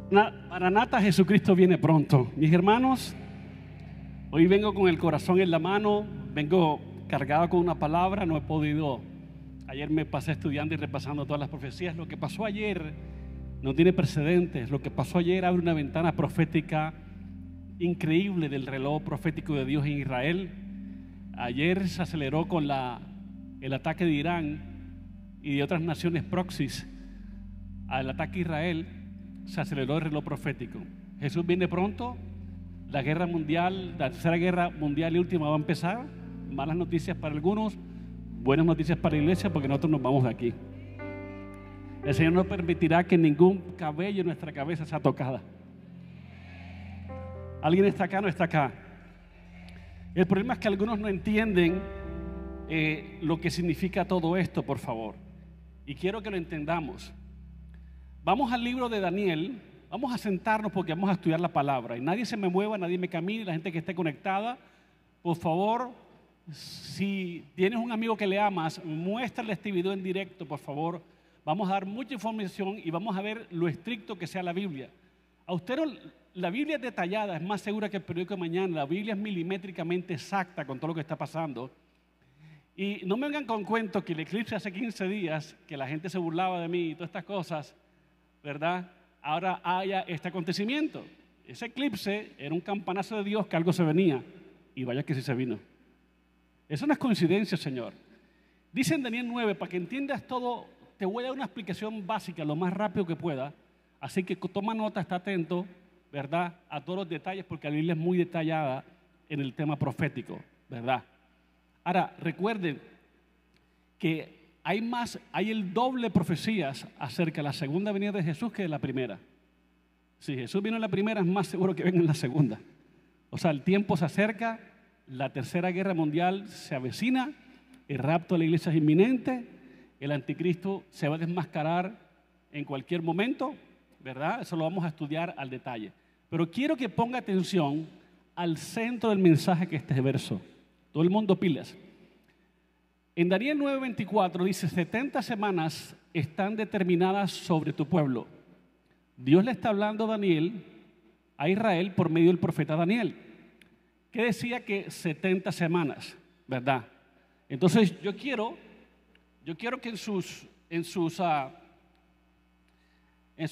Maranata, Jesucristo viene pronto. Mis hermanos, hoy vengo con el corazón en la mano, vengo cargado con una palabra, no he podido. Ayer me pasé estudiando y repasando todas las profecías. Lo que pasó ayer no tiene precedentes. Lo que pasó ayer abre una ventana profética increíble del reloj profético de Dios en Israel. Ayer se aceleró con el ataque de Irán y de otras naciones proxies al ataque a Israel. Se aceleró el reloj profético. Jesús viene pronto. La guerra mundial, la tercera guerra mundial y última va a empezar. Malas noticias para algunos, buenas noticias para la iglesia, porque nosotros nos vamos de aquí. El Señor no permitirá que ningún cabello de nuestra cabeza sea tocada. ¿Alguien está acá o no está acá? El problema es que algunos no entienden lo que significa todo esto, por favor. Y quiero que lo entendamos. Vamos al libro de Daniel, vamos a sentarnos porque vamos a estudiar la palabra. Y nadie se me mueva, nadie me camine, la gente que esté conectada, por favor, si tienes un amigo que le amas, muéstrale este video en directo, por favor. Vamos a dar mucha información y vamos a ver lo estricto que sea la Biblia. A usted la Biblia es detallada, es más segura que el periódico de mañana. La Biblia es milimétricamente exacta con todo lo que está pasando. Y no me vengan con cuentos que el eclipse hace 15 días, que la gente se burlaba de mí y todas estas cosas, ¿verdad? Ahora haya este acontecimiento. Ese eclipse era un campanazo de Dios que algo se venía. Y vaya que sí se vino. Eso no es coincidencia, Señor. Dice en Daniel 9, para que entiendas todo, te voy a dar una explicación básica lo más rápido que pueda. Así que toma nota, está atento, ¿verdad? A todos los detalles, porque la Biblia es muy detallada en el tema profético, ¿verdad? Ahora, recuerden que hay el doble de profecías acerca de la segunda venida de Jesús que de la primera. Si Jesús vino en la primera, es más seguro que venga en la segunda. O sea, el tiempo se acerca, la tercera guerra mundial se avecina, el rapto de la iglesia es inminente, el anticristo se va a desmascarar en cualquier momento, ¿verdad? Eso lo vamos a estudiar al detalle. Pero quiero que ponga atención al centro del mensaje que es este verso. Todo el mundo pilas. En Daniel 9:24 dice, 70 semanas están determinadas sobre tu pueblo. Dios le está hablando a Daniel, a Israel, por medio del profeta Daniel, que decía que 70 semanas, ¿verdad? Entonces yo quiero que en sus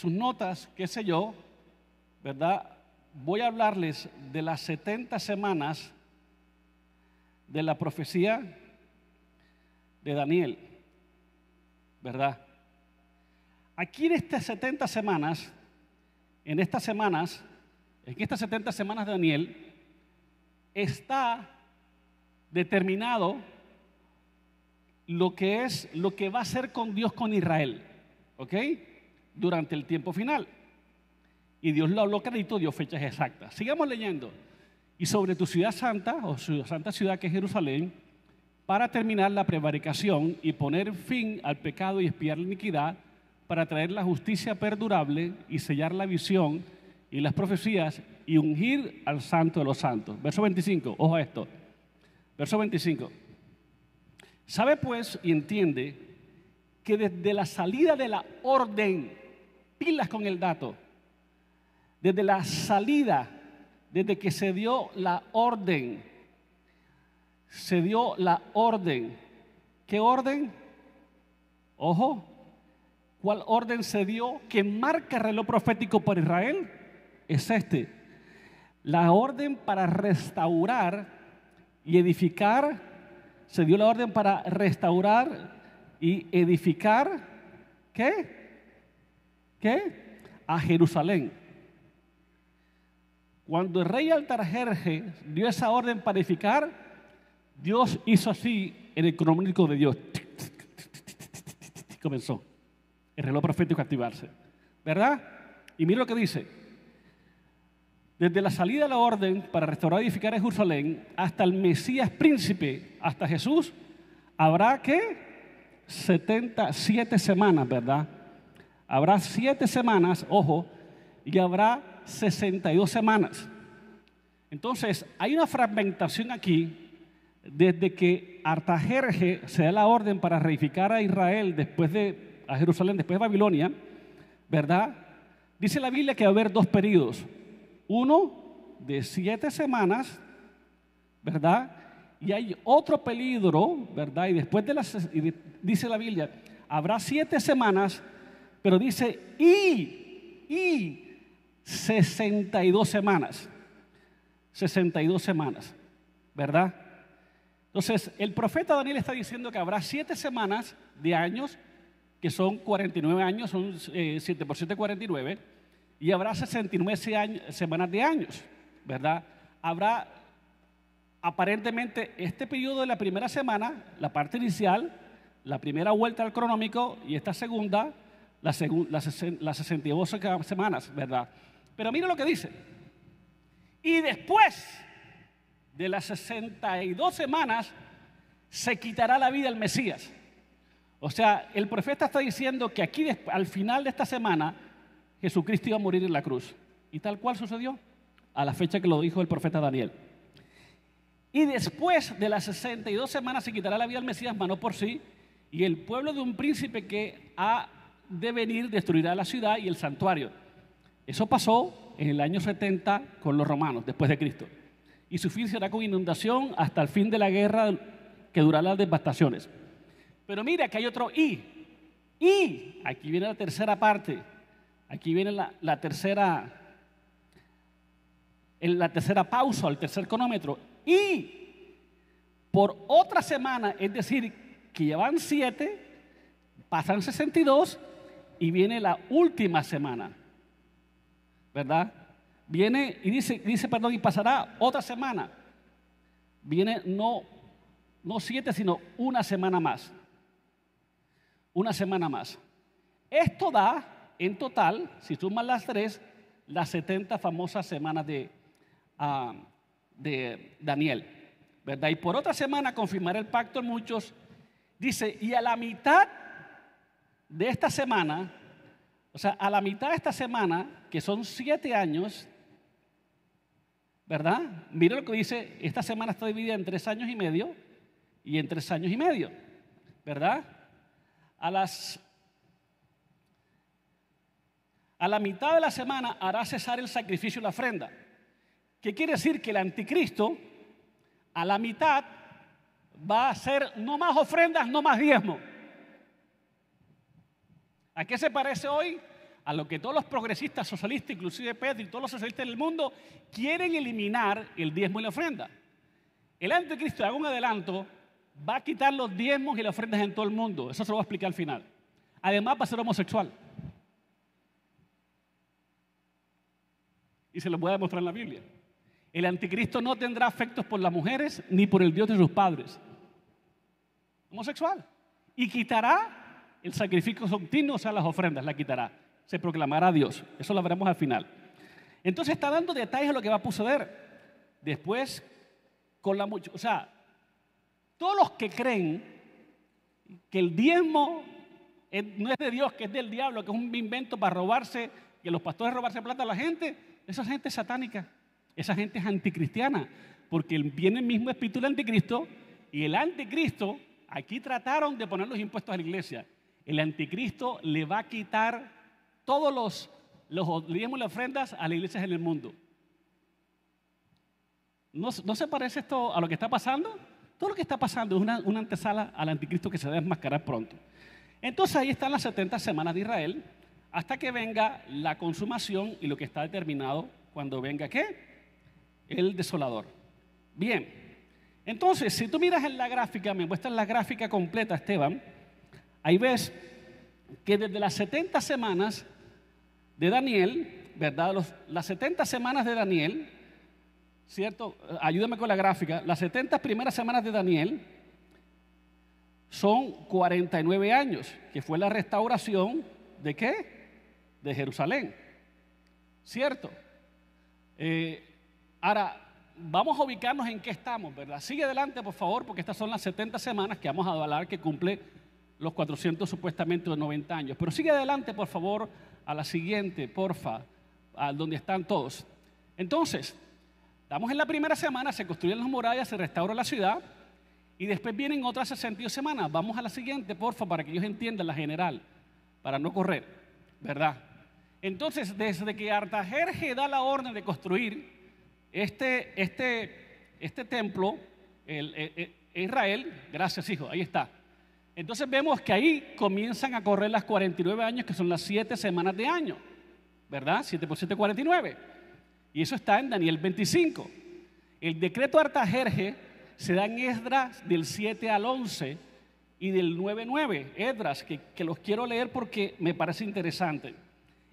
notas, qué sé yo, ¿verdad? Voy a hablarles de las 70 semanas de la profecía de Daniel, ¿verdad? Aquí en estas 70 semanas, en estas 70 semanas de Daniel, está determinado lo que va a hacer con Dios con Israel, ¿ok? Durante el tiempo final. Y Dios lo habló clarito, dio fechas exactas. Sigamos leyendo. Y sobre tu ciudad santa, o su santa ciudad que es Jerusalén, para terminar la prevaricación y poner fin al pecado y expiar la iniquidad, para traer la justicia perdurable y sellar la visión y las profecías y ungir al santo de los santos. Verso 25, ojo a esto. Verso 25. Sabe pues y entiende que desde la salida de la orden, pilas con el dato, desde la salida, desde que se dio la orden, ¿qué orden? Ojo, ¿cuál orden se dio que marca el reloj profético para Israel? Es la orden para restaurar y edificar. Se dio la orden para restaurar y edificar, ¿qué? A Jerusalén. Cuando el rey Artajerjes dio esa orden para edificar, Dios hizo así en el cronómetro de Dios. Comenzó el reloj profético a activarse, ¿verdad? Y mira lo que dice. Desde la salida de la orden para restaurar y edificar a Jerusalén hasta el Mesías príncipe, hasta Jesús, habrá ¿qué? 7 semanas, ¿verdad? Habrá 7 semanas, ojo, y habrá 62 semanas. Entonces, hay una fragmentación aquí desde que Artajerjes se da la orden para reedificar a Israel a Jerusalén después de Babilonia, ¿verdad? Dice la Biblia que va a haber dos periodos. Uno de 7 semanas, ¿verdad? Y hay otro peligro, ¿verdad? Y después dice la Biblia, habrá 7 semanas, pero dice y 62 semanas. 62 semanas, ¿verdad? Entonces, el profeta Daniel está diciendo que habrá 7 semanas de años, que son 49 años, son 7 por 7, 49, y habrá 69 semanas de años, ¿verdad? Habrá aparentemente este periodo de la primera semana, la parte inicial, la primera vuelta al cronómico, y esta segunda, las 62 semanas, ¿verdad? Pero mira lo que dice. Y después de las 62 semanas se quitará la vida al Mesías. O sea, el profeta está diciendo que aquí al final de esta semana Jesucristo iba a morir en la cruz. Y tal cual sucedió a la fecha que lo dijo el profeta Daniel. Y después de las 62 semanas se quitará la vida al Mesías, mas no por sí, y el pueblo de un príncipe que ha de venir destruirá la ciudad y el santuario. Eso pasó en el año 70 con los romanos, después de Cristo. Y su fin será con inundación hasta el fin de la guerra que durará las devastaciones. Pero mira que hay otro y. Y aquí viene la tercera parte. Aquí viene la tercera pausa, el tercer cronómetro. Y por otra semana, es decir, que ya van 7, pasan 62 y viene la última semana, ¿verdad? Viene y dice, y pasará otra semana. Viene no 7, sino una semana más. Una semana más. Esto da, en total, si sumas las 3, las 70 famosas semanas de Daniel, ¿verdad? Y por otra semana confirmará el pacto en muchos. Dice, y a la mitad de esta semana, o sea, a la mitad de esta semana, que son 7 años, ¿verdad? Mira lo que dice, esta semana está dividida en 3 años y medio y en 3 años y medio, ¿verdad? A la mitad de la semana hará cesar el sacrificio y la ofrenda. ¿Qué quiere decir? Que el anticristo a la mitad va a hacer no más ofrendas, no más diezmo. ¿A qué se parece hoy? A lo que todos los progresistas socialistas, inclusive Pedro y todos los socialistas del mundo, quieren eliminar el diezmo y la ofrenda. El anticristo, hago un adelanto, va a quitar los diezmos y las ofrendas en todo el mundo. Eso se lo voy a explicar al final. Además va a ser homosexual. Y se lo voy a demostrar en la Biblia. El anticristo no tendrá afectos por las mujeres ni por el Dios de sus padres. Homosexual. Y quitará el sacrificio continuo, o sea, las ofrendas, la quitará. Se proclamará a Dios. Eso lo veremos al final. Entonces está dando detalles de lo que va a suceder. Después, o sea, todos los que creen que el diezmo no es de Dios, que es del diablo, que es un invento para robarse, que los pastores robarse plata a la gente, esa gente es satánica, esa gente es anticristiana, porque viene el mismo espíritu del anticristo, y el anticristo, aquí trataron de poner los impuestos a la iglesia. El anticristo le va a quitar todos los diezmos y las ofrendas a las iglesias en el mundo. ¿No se parece esto a lo que está pasando? Todo lo que está pasando es una antesala al anticristo que se debe desmascarar pronto. Entonces ahí están las 70 semanas de Israel, hasta que venga la consumación y lo que está determinado cuando venga, ¿qué? El desolador. Bien, entonces si tú miras en la gráfica, me muestras la gráfica completa, Esteban, ahí ves que desde las 70 semanas de Daniel, ¿verdad? Las 70 semanas de Daniel, ¿cierto? Ayúdame con la gráfica. Las 70 primeras semanas de Daniel son 49 años, que fue la restauración ¿de qué? De Jerusalén, ¿cierto? Ahora, vamos a ubicarnos en qué estamos, ¿verdad? Sigue adelante, por favor, porque estas son las 70 semanas que vamos a hablar que cumple los 400 supuestamente de 90 años. Pero sigue adelante, por favor, a la siguiente, porfa, a donde están todos. Entonces, estamos en la primera semana, se construyen las murallas, se restaura la ciudad y después vienen otras 62 semanas. Vamos a la siguiente, porfa, para que ellos entiendan la general, para no correr, ¿verdad? Entonces, desde que Artajerjes da la orden de construir este templo, Israel, gracias hijo, ahí está. Entonces vemos que ahí comienzan a correr las 49 años, que son las 7 semanas de año, ¿verdad? 7 por 7, 49. Y eso está en Daniel 25. El decreto de Artajerjes se da en Esdras del 7 al 11 y del 9-9. Esdras, que los quiero leer porque me parece interesante.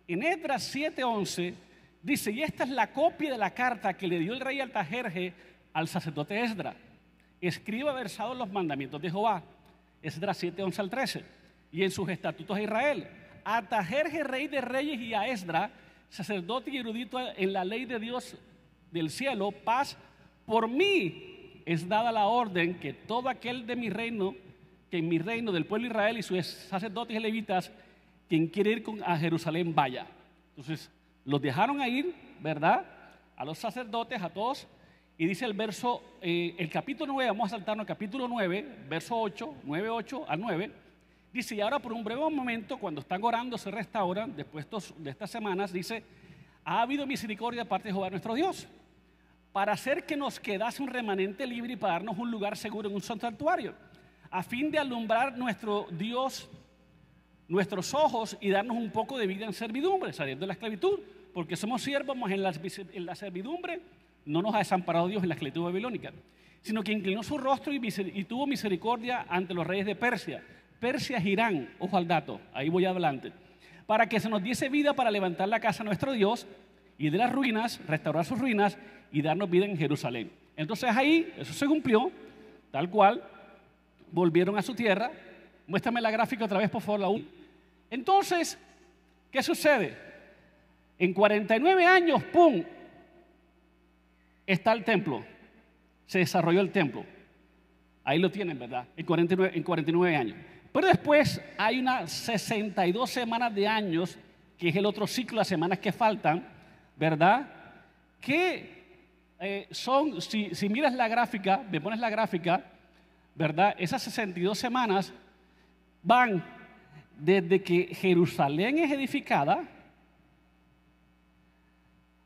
En Esdras 7-11 dice, y esta es la copia de la carta que le dio el rey Artajerjes al sacerdote Esdras. Escriba versado en los mandamientos de Jehová. Esdras 7, 11 al 13. Y en sus estatutos de Israel. A Artajerjes, rey de reyes, y a Esdras, sacerdote y erudito en la ley de Dios del cielo, paz, por mí es dada la orden que todo aquel de mi reino, que en mi reino del pueblo de Israel y sus sacerdotes y levitas, quien quiere ir a Jerusalén vaya. Entonces, los dejaron a ir, ¿verdad? A los sacerdotes, a todos. Y dice el verso, el capítulo 9, vamos a saltarnos al capítulo 9, verso 8, 9:8 al 9. Dice, y ahora por un breve momento, cuando están orando, se restauran, después de estas semanas, dice, ha habido misericordia de parte de Jehová nuestro Dios, para hacer que nos quedase un remanente libre y para darnos un lugar seguro en un santuario, a fin de alumbrar nuestro Dios, nuestros ojos y darnos un poco de vida en servidumbre, saliendo de la esclavitud, porque somos siervos en la servidumbre, no nos ha desamparado Dios en la esclavitud babilónica, sino que inclinó su rostro y tuvo misericordia ante los reyes de Persia. Persia es Irán, ojo al dato, ahí voy adelante, para que se nos diese vida para levantar la casa de nuestro Dios y de las ruinas, restaurar sus ruinas y darnos vida en Jerusalén. Entonces ahí, eso se cumplió, tal cual, volvieron a su tierra. Muéstrame la gráfica otra vez, por favor, la 1. Entonces, ¿qué sucede? En 49 años, ¡pum!, está el templo, se desarrolló el templo. Ahí lo tienen, ¿verdad? En 49 años. Pero después hay unas 62 semanas de años, que es el otro ciclo de semanas que faltan, ¿verdad? Que son, si miras la gráfica, me pones la gráfica, ¿verdad? Esas 62 semanas van desde que Jerusalén es edificada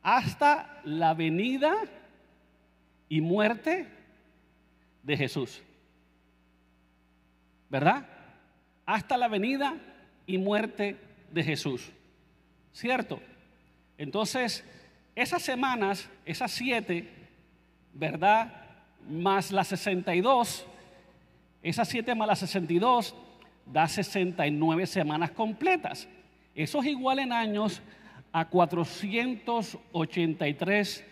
hasta la venida y muerte de Jesús, ¿verdad? Hasta la venida y muerte de Jesús, ¿cierto? Entonces, esas semanas, esas 7, ¿verdad? Más las 62, esas 7 más las 62, da 69 semanas completas. Eso es igual en años a 483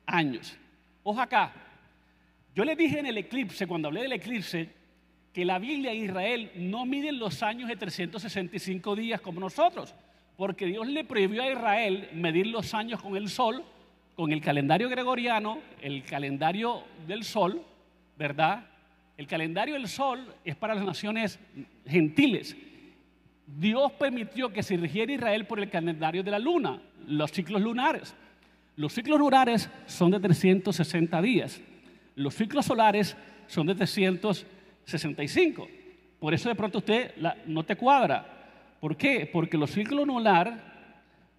años. Ojo acá, yo les dije en el eclipse, cuando hablé del eclipse, que la Biblia e Israel no miden los años de 365 días como nosotros, porque Dios le prohibió a Israel medir los años con el sol, con el calendario gregoriano, el calendario del sol, ¿verdad? El calendario del sol es para las naciones gentiles. Dios permitió que se rigiera Israel por el calendario de la luna, los ciclos lunares. Los ciclos lunares son de 360 días. Los ciclos solares son de 365. Por eso de pronto usted no te cuadra. ¿Por qué? Porque los ciclos lunares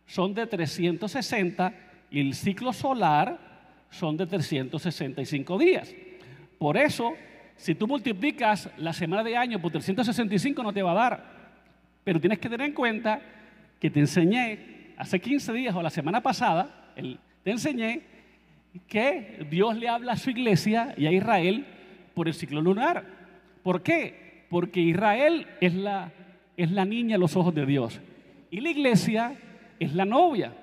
son de 360 y el ciclo solar son de 365 días. Por eso, si tú multiplicas la semana de año por 365 no te va a dar. Pero tienes que tener en cuenta que te enseñé hace 15 días o la semana pasada, te enseñé que Dios le habla a su iglesia y a Israel por el ciclo lunar. ¿Por qué? Porque Israel es la niña a los ojos de Dios y la iglesia es la novia,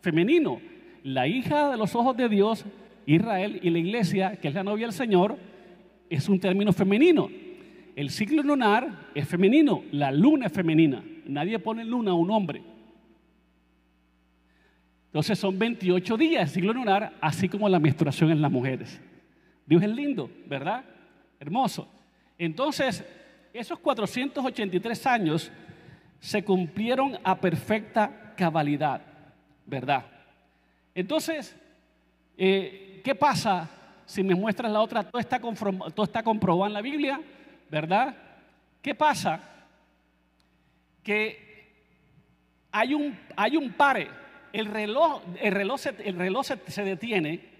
femenino. La hija de los ojos de Dios, Israel, y la iglesia, que es la novia del Señor, es un término femenino. El ciclo lunar es femenino, la luna es femenina. Nadie pone luna a un hombre. Entonces son 28 días el ciclo lunar, así como la menstruación en las mujeres. Dios es lindo, ¿verdad? Hermoso. Entonces, esos 483 años se cumplieron a perfecta cabalidad, ¿verdad? Entonces, ¿qué pasa si me muestras la otra? Todo está comprobado en la Biblia, ¿verdad? ¿Qué pasa? Que hay un pare. El reloj se detiene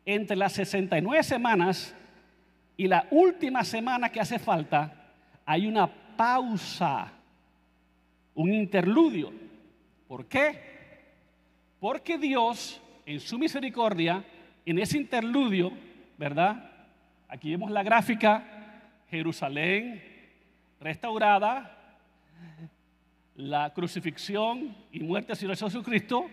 entre las 69 semanas y la última semana que hace falta. Hay una pausa, un interludio. ¿Por qué? Porque Dios, en su misericordia, en ese interludio, ¿verdad? Aquí vemos la gráfica, Jerusalén restaurada, la crucifixión y muerte del Señor Jesucristo,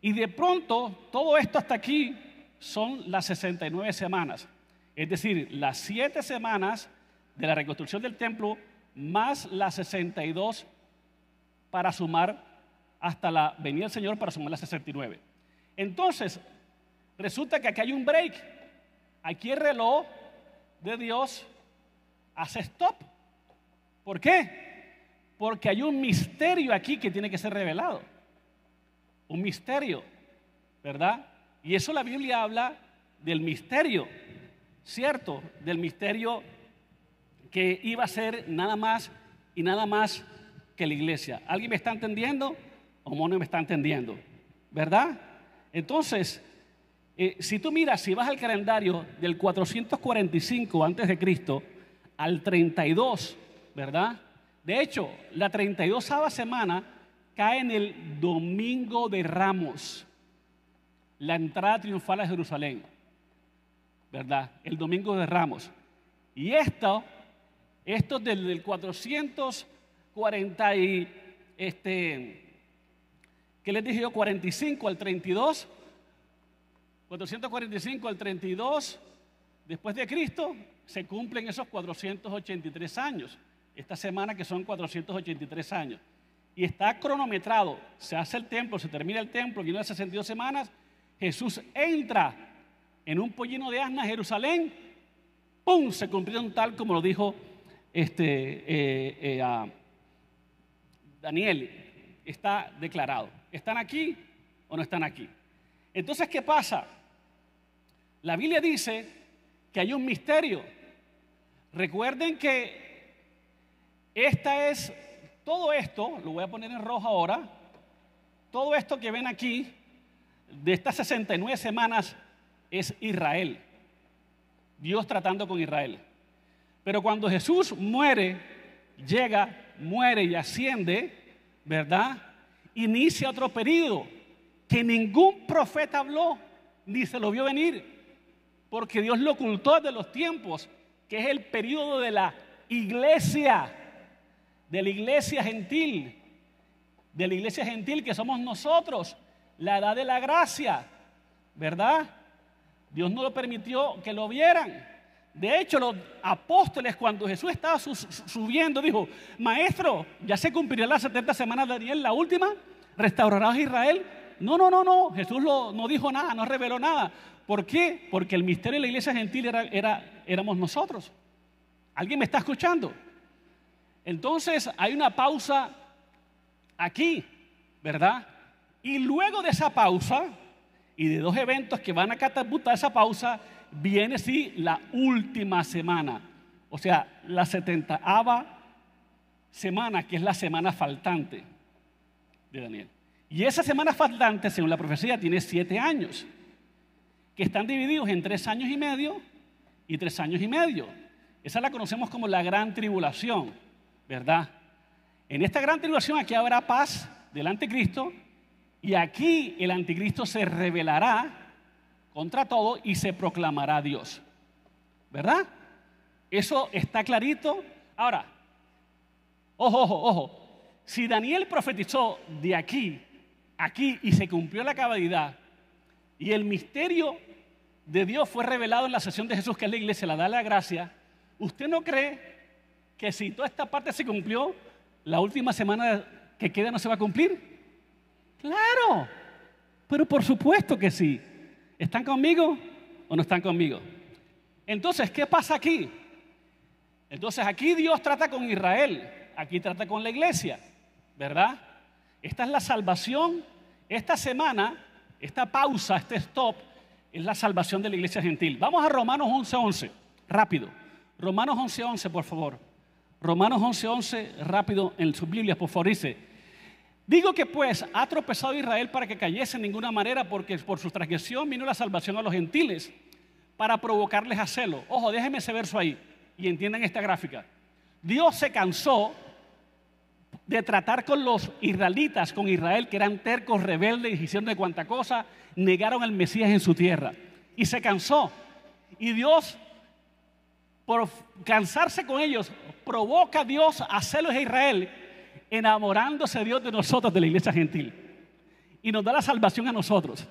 y de pronto todo esto hasta aquí son las 69 semanas, es decir, las 7 semanas de la reconstrucción del templo más las 62 para sumar hasta la venida del Señor, para sumar las 69. Entonces, resulta que aquí hay un break. Aquí el reloj de Dios hace stop. ¿Por qué? Porque hay un misterio aquí que tiene que ser revelado. Un misterio, ¿verdad? Y eso la Biblia habla del misterio, ¿cierto? Del misterio que iba a ser nada más y nada más que la iglesia. ¿Alguien me está entendiendo o no me está entendiendo? ¿Verdad? Entonces, si tú miras, si vas al calendario del 445 antes de Cristo al 32, ¿verdad? De hecho, la 32ª semana cae en el Domingo de Ramos, la entrada triunfal a Jerusalén, ¿verdad? El Domingo de Ramos. Y esto desde el 440 y ¿qué les dije yo? 45 al 32, 445 al 32 después de Cristo, se cumplen esos 483 años. Esta semana que son 483 años. Y está cronometrado. Se hace el templo, se termina el templo, y en las 62 semanas Jesús entra en un pollino de asna a Jerusalén. ¡Pum! Se cumplieron tal como lo dijo Daniel. Está declarado. ¿Están aquí o no están aquí? Entonces, ¿qué pasa? La Biblia dice que hay un misterio. Recuerden que todo esto, lo voy a poner en rojo ahora, todo esto que ven aquí, de estas 69 semanas, es Israel. Dios tratando con Israel. Pero cuando Jesús muere, muere y asciende, ¿verdad? Inicia otro periodo que ningún profeta habló, ni se lo vio venir, porque Dios lo ocultó de los tiempos, que es el periodo de la iglesia gentil, que somos nosotros, la edad de la gracia, ¿verdad? Dios no lo permitió que lo vieran. De hecho, los apóstoles, cuando Jesús estaba subiendo, dijo: Maestro, ya se cumplirá las 70 semanas de Daniel, la última, ¿restaurarás a Israel? No, Jesús no dijo nada, no reveló nada. ¿Por qué? Porque el misterio de la iglesia gentil éramos nosotros. ¿Alguien me está escuchando? Entonces hay una pausa aquí, ¿verdad? Y luego de esa pausa y de dos eventos que van a catapultar esa pausa, viene sí la última semana, o sea, la 70ª semana, que es la semana faltante de Daniel. Y esa semana faltante, según la profecía, tiene 7 años, que están divididos en 3 años y medio y 3 años y medio. Esa la conocemos como la gran tribulación, ¿verdad? En esta gran tribulación aquí habrá paz del anticristo, y aquí el anticristo se rebelará contra todo y se proclamará Dios, ¿verdad? Eso está clarito. Ahora, ojo, si Daniel profetizó de aquí y se cumplió la cabalidad, y el misterio de Dios fue revelado en la sesión de Jesús, que es la iglesia, la da la gracia, ¿usted no cree que si toda esta parte se cumplió, la última semana que queda no se va a cumplir? Claro, pero por supuesto que sí. ¿Están conmigo o no están conmigo? Entonces, ¿qué pasa aquí? Entonces, aquí Dios trata con Israel, aquí trata con la iglesia, ¿verdad? Esta es la salvación. Esta semana, esta pausa, este stop, es la salvación de la iglesia gentil. Vamos a Romanos 11:11, rápido. Romanos 11:11, por favor. Romanos 11:11, rápido en sus Biblias, por favor, dice: Digo que pues ha tropezado Israel para que cayese en ninguna manera, porque por su transgresión vino la salvación a los gentiles, para provocarles a celo. Ojo, déjenme ese verso ahí y entiendan esta gráfica. Dios se cansó de tratar con los israelitas, con Israel, que eran tercos, rebeldes, hicieron de cuanta cosa, negaron al Mesías en su tierra. Y se cansó. Y Dios, por cansarse con ellos, provoca a Dios a celos a Israel, enamorándose Dios de nosotros, de la iglesia gentil. Y nos da la salvación a nosotros,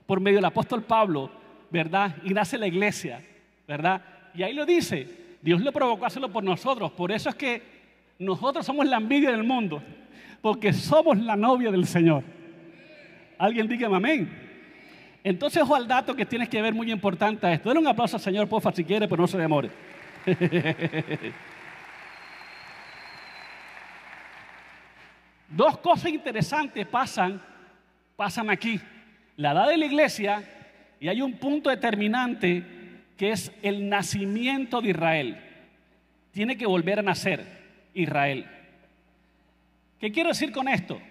por medio del apóstol Pablo, ¿verdad? Y nace la iglesia, ¿verdad? Y ahí lo dice, Dios le provocó a hacerlo por nosotros. Por eso es que nosotros somos la envidia del mundo, porque somos la novia del Señor. Alguien diga amén. Entonces, ojo al dato que tienes que ver muy importante a esto. Denle un aplauso al Señor, porfa, si quiere, pero no se demore. Dos cosas interesantes pasan aquí. La edad de la iglesia, y hay un punto determinante que es el nacimiento de Israel. Tiene que volver a nacer Israel. ¿Qué quiero decir con esto?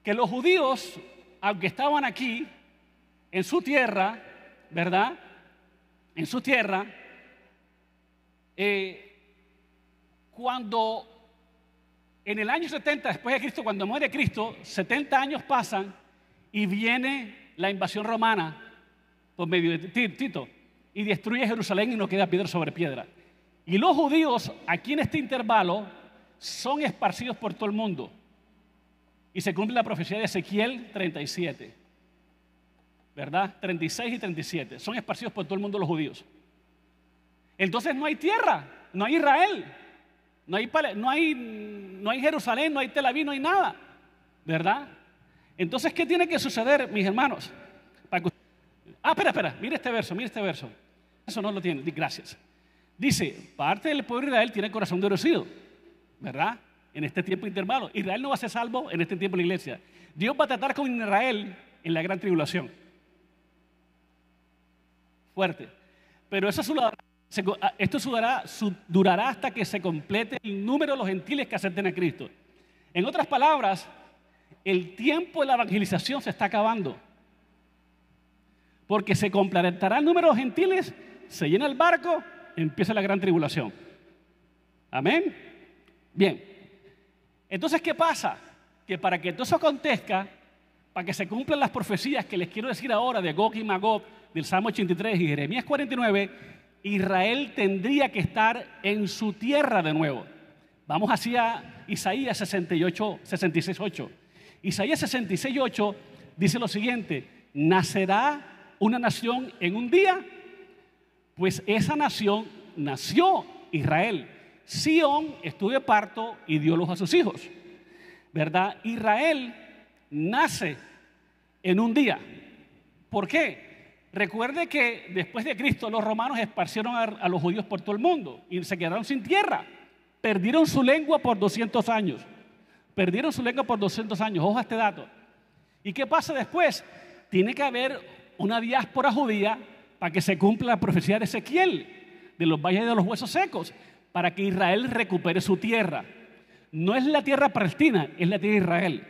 Que los judíos, aunque estaban aquí, en su tierra, ¿verdad? En su tierra, cuando en el año 70 después de Cristo, cuando muere Cristo, 70 años pasan y viene la invasión romana por medio de Tito y destruye Jerusalén y no queda piedra sobre piedra. Y los judíos aquí en este intervalo son esparcidos por todo el mundo. Y se cumple la profecía de Ezequiel 37, ¿verdad? 36 y 37. Son esparcidos por todo el mundo los judíos. Entonces no hay tierra, no hay Israel, no hay Jerusalén, no hay Tel Aviv, no hay nada, ¿verdad? Entonces, ¿qué tiene que suceder, mis hermanos? Espera, mire este verso. Eso no lo tiene, gracias. Dice, parte del pueblo de Israel tiene el corazón endurecido, ¿verdad? En este tiempo intervalo. Israel no va a ser salvo en este tiempo en la iglesia. Dios va a tratar con Israel en la gran tribulación. Fuerte. Pero esto durará hasta que se complete el número de los gentiles que acepten a Cristo. En otras palabras, el tiempo de la evangelización se está acabando. Porque se completará el número de gentiles, se llena el barco, empieza la gran tribulación. Amén. Bien. Entonces, ¿qué pasa? Que para que todo eso acontezca, para que se cumplan las profecías que les quiero decir ahora de Gog y Magog, del Salmo 83 y Jeremías 49, Israel tendría que estar en su tierra de nuevo. Vamos hacia Isaías 66:8. Isaías 66:8 dice lo siguiente: ¿nacerá una nación en un día? Pues esa nación nació, Israel. Sión estuvo de parto y dio luz a sus hijos, ¿verdad? Israel nace en un día. ¿Por qué? Recuerde que después de Cristo los romanos esparcieron a los judíos por todo el mundo y se quedaron sin tierra. Perdieron su lengua por 200 años. Ojo a este dato. ¿Y qué pasa después? Tiene que haber una diáspora judía para que se cumpla la profecía de Ezequiel, de los valles de los huesos secos, para que Israel recupere su tierra. No es la tierra palestina, es la tierra de Israel.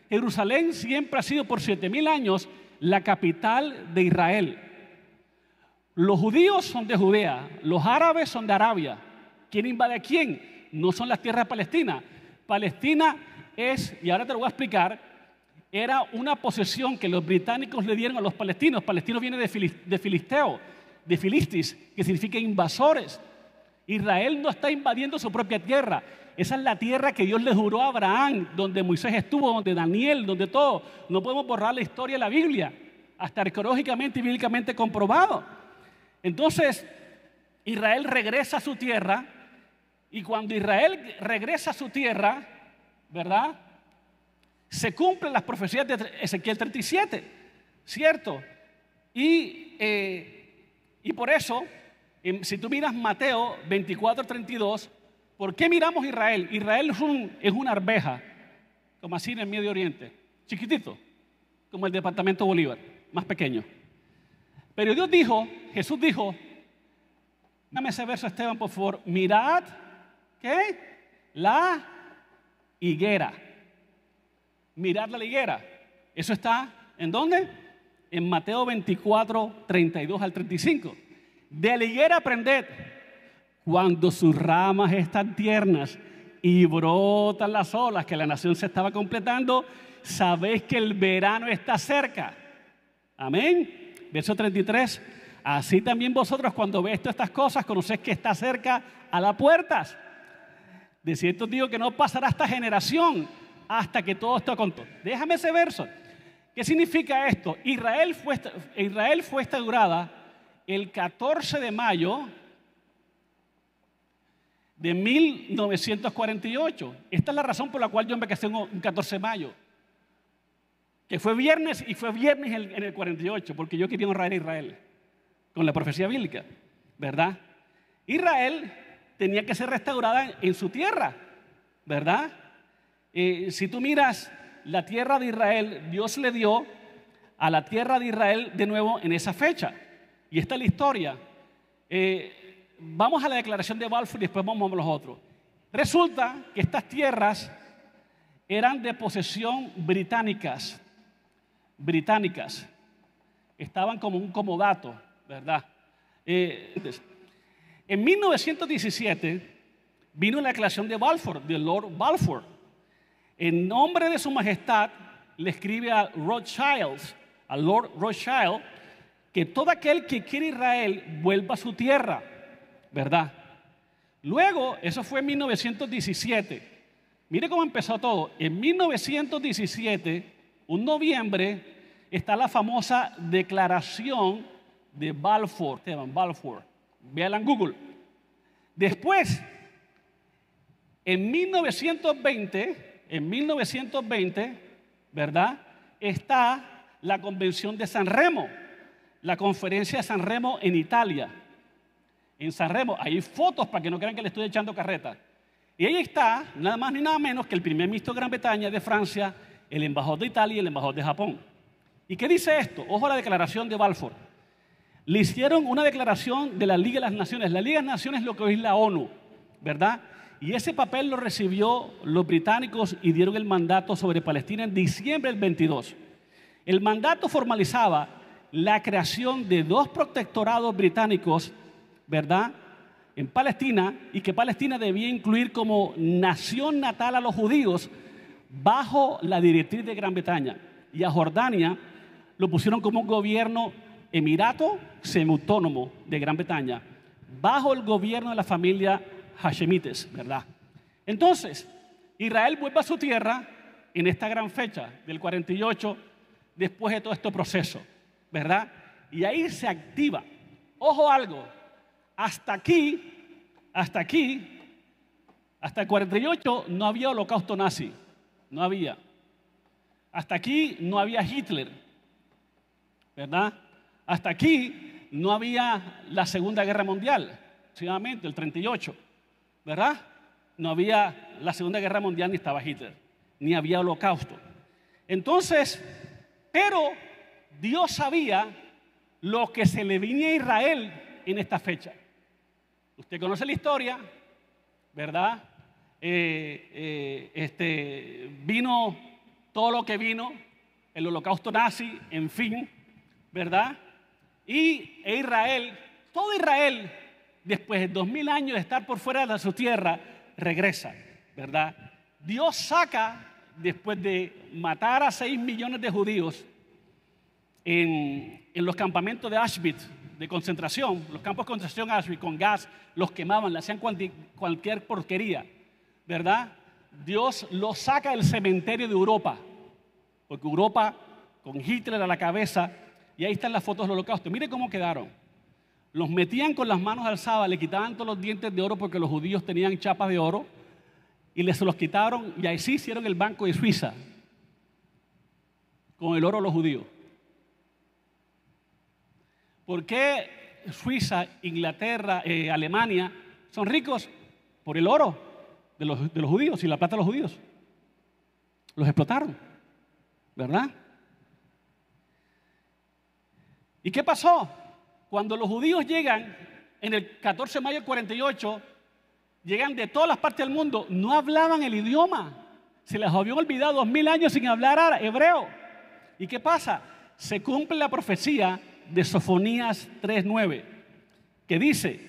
Jerusalén siempre ha sido por 7000 años la capital de Israel. Los judíos son de Judea, los árabes son de Arabia. ¿Quién invade a quién? No son las tierras palestinas. Palestina es, y ahora te lo voy a explicar, era una posesión que los británicos le dieron a los palestinos. Palestino viene de filisteo, de filistis, que significa invasores. Israel no está invadiendo su propia tierra. Esa es la tierra que Dios le juró a Abraham, donde Moisés estuvo, donde Daniel, donde todo. No podemos borrar la historia de la Biblia, hasta arqueológicamente y bíblicamente comprobado. Entonces, Israel regresa a su tierra, y cuando Israel regresa a su tierra, ¿verdad?, se cumplen las profecías de Ezequiel 37, ¿cierto? Y por eso, si tú miras Mateo 24:32, ¿por qué miramos Israel? Israel es una arveja, como así en el Medio Oriente, chiquitito, como el departamento Bolívar, más pequeño. Pero Jesús dijo, dame ese verso, Esteban, por favor, mirad, ¿qué? La higuera. Mirad la higuera. Eso está, ¿en dónde? En Mateo 24, 32 al 35. De la higuera aprended, cuando sus ramas están tiernas y brotan las olas, que la nación se estaba completando, sabéis que el verano está cerca. Amén. Verso 33. Así también vosotros, cuando veis todas estas cosas, conocéis que está cerca a las puertas. De cierto digo que no pasará esta generación hasta que todo esté contado. Déjame ese verso. ¿Qué significa esto? Israel fue instaurada el 14 de mayo de 1948. Esta es la razón por la cual yo me casé un 14 de mayo. Que fue viernes y fue viernes en el 48, porque yo quería honrar a Israel con la profecía bíblica, ¿verdad? Israel tenía que ser restaurada en su tierra, ¿verdad? Si tú miras la tierra de Israel, Dios le dio a la tierra de Israel de nuevo en esa fecha. Y esta es la historia. Vamos a la declaración de Balfour y después vamos a los otros. Resulta que estas tierras eran de posesión británicas. Estaban como un comodato, ¿verdad? En 1917 vino la declaración de Balfour, de Lord Balfour. En nombre de su majestad le escribe a Lord Rothschild, que todo aquel que quiere Israel vuelva a su tierra, ¿verdad? Luego, eso fue en 1917. Mire cómo empezó todo. En 1917, un noviembre, está la famosa declaración de Balfour. Véanla en Google. Después, en 1920, ¿verdad? Está la convención de San Remo, la conferencia de San Remo en Italia. En San Remo, hay fotos para que no crean que le estoy echando carreta. Y ahí está, nada más ni nada menos que el primer ministro de Gran Bretaña, de Francia, el embajador de Italia y el embajador de Japón. ¿Y qué dice esto? Ojo a la declaración de Balfour. Le hicieron una declaración de la Liga de las Naciones. La Liga de las Naciones es lo que hoy es la ONU, ¿verdad? Y ese papel lo recibió los británicos y dieron el mandato sobre Palestina en diciembre del 22. El mandato formalizaba la creación de 2 protectorados británicos, ¿verdad?, en Palestina, y que Palestina debía incluir como nación natal a los judíos bajo la directriz de Gran Bretaña. Y a Jordania lo pusieron como un gobierno emirato semiautónomo de Gran Bretaña, bajo el gobierno de la familia Hashemites, ¿verdad? Entonces, Israel vuelve a su tierra en esta gran fecha del 48, después de todo este proceso, ¿verdad? Y ahí se activa. Ojo algo, hasta el 48 no había holocausto nazi, no había. Hasta aquí no había Hitler, ¿verdad? Hasta aquí no había la Segunda Guerra Mundial, sucesivamente, el 38, ¿verdad? No había la Segunda Guerra Mundial ni estaba Hitler, ni había holocausto. Entonces, pero Dios sabía lo que se le venía a Israel en esta fecha. Usted conoce la historia, ¿verdad? Vino todo lo que vino, el holocausto nazi, en fin, ¿verdad? Y Israel, todo Israel, después de 2000 años de estar por fuera de su tierra, regresa, ¿verdad? Dios saca, después de matar a 6 millones de judíos en los campamentos de Auschwitz, de concentración, los campos de concentración Auschwitz, con gas, los quemaban, le hacían cualquier porquería, ¿verdad? Dios los saca del cementerio de Europa, porque Europa, con Hitler a la cabeza, y ahí están las fotos del holocausto. Mire cómo quedaron. Los metían con las manos alzadas, le quitaban todos los dientes de oro porque los judíos tenían chapas de oro, y les los quitaron, y ahí sí hicieron el Banco de Suiza, con el oro de los judíos. ¿Por qué Suiza, Inglaterra, Alemania son ricos? Por el oro de los judíos y la plata de los judíos. Los explotaron, ¿verdad? ¿Y qué pasó? Cuando los judíos llegan en el 14 de mayo del 48, llegan de todas las partes del mundo, no hablaban el idioma. Se les habían olvidado 2000 años sin hablar hebreo. ¿Y qué pasa? Se cumple la profecía de Sofonías 3:9, que dice: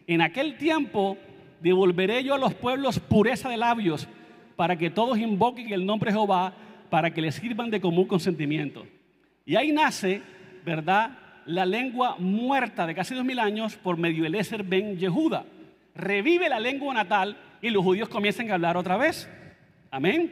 en aquel tiempo devolveré yo a los pueblos pureza de labios, para que todos invoquen el nombre de Jehová, para que les sirvan de común consentimiento. Y ahí nace, ¿verdad?, la lengua muerta de casi 2000 años por medio de Eliezer ben Yehuda. Revive la lengua natal y los judíos comienzan a hablar otra vez. Amén.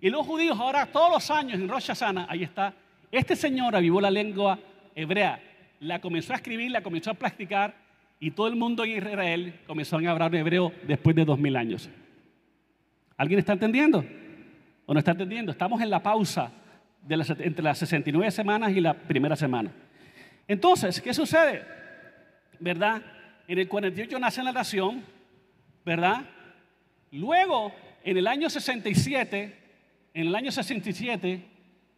Y los judíos ahora todos los años en Rosh Hashanah, ahí está, este señor avivó la lengua hebrea, la comenzó a escribir, la comenzó a practicar, y todo el mundo en Israel comenzó a hablar hebreo después de 2000 años. ¿Alguien está entendiendo o no está entendiendo? Estamos en la pausa entre las 69 semanas y la primera semana. Entonces, ¿qué sucede? ¿Verdad? En el 48 nace la nación, ¿verdad? Luego, en el año 67,